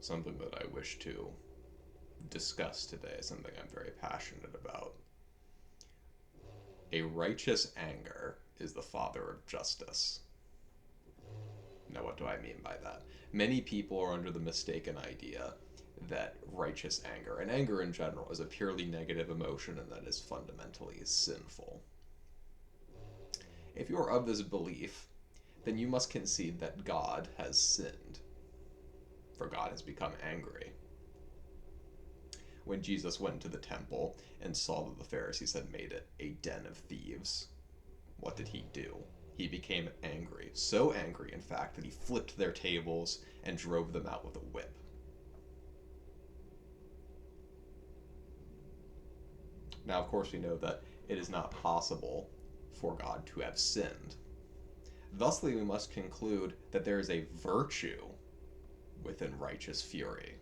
something that I wish to discuss today, something I'm very passionate about. A righteous anger is the father of justice. Now, what do I mean by that? Many people are under the mistaken idea that righteous anger, and anger in general, is a purely negative emotion and that is fundamentally sinful. If you are of this belief, then you must concede that God has sinned, for God has become angry. When Jesus went into the temple and saw that the Pharisees had made it a den of thieves, what did he do? He became angry. So angry, in fact, that he flipped their tables and drove them out with a whip. Now, of course, we know that it is not possible for God to have sinned. Thusly, we must conclude that there is a virtue within righteous fury.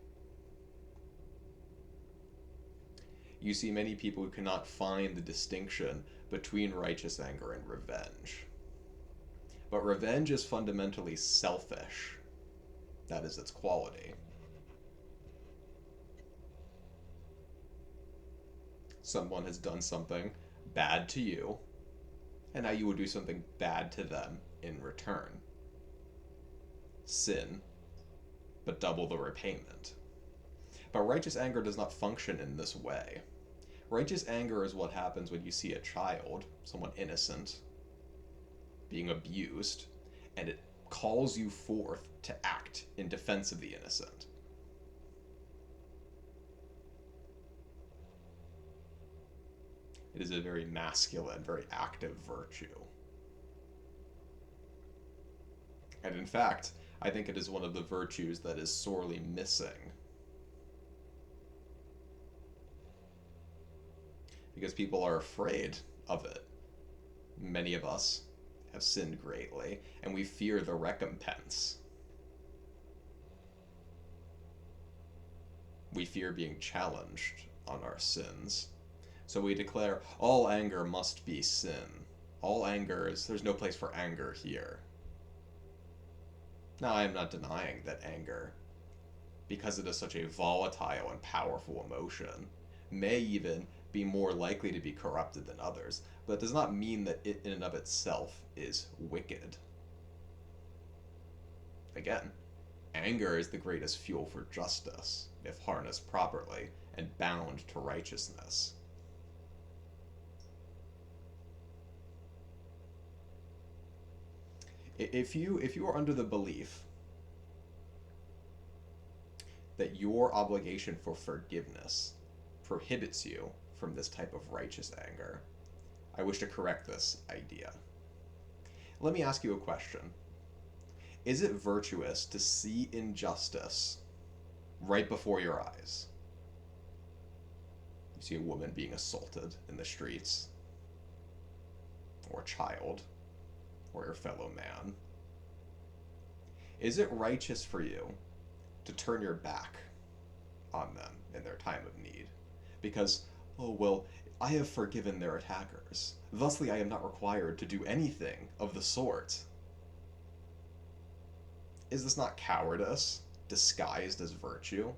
You see many people who cannot find the distinction between righteous anger and revenge. But revenge is fundamentally selfish. That is its quality. Someone has done something bad to you, and now you would do something bad to them in return. Sin, but double the repayment. But righteous anger does not function in this way. Righteous anger is what happens when you see a child, someone innocent, being abused, and it calls you forth to act in defense of the innocent. It is a very masculine, very active virtue. And in fact, I think it is one of the virtues that is sorely missing. Because people are afraid of it. Many of us have sinned greatly, and we fear the recompense. We fear being challenged on our sins. So we declare all anger must be sin. All anger is, there's no place for anger here. Now, I am not denying that anger, because it is such a volatile and powerful emotion, may even be more likely to be corrupted than others, but it does not mean that it in and of itself is wicked. Again, anger is the greatest fuel for justice, if harnessed properly and bound to righteousness. If you are under the belief that your obligation for forgiveness prohibits you from this type of righteous anger, I wish to correct this idea. Let me ask you a question. Is it virtuous to see injustice right before your eyes? You see a woman being assaulted in the streets, or a child, or your fellow man. Is it righteous for you to turn your back on them in their time of need? Because, oh, well, I have forgiven their attackers. Thusly, I am not required to do anything of the sort. Is this not cowardice disguised as virtue?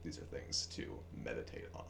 These are things to meditate on.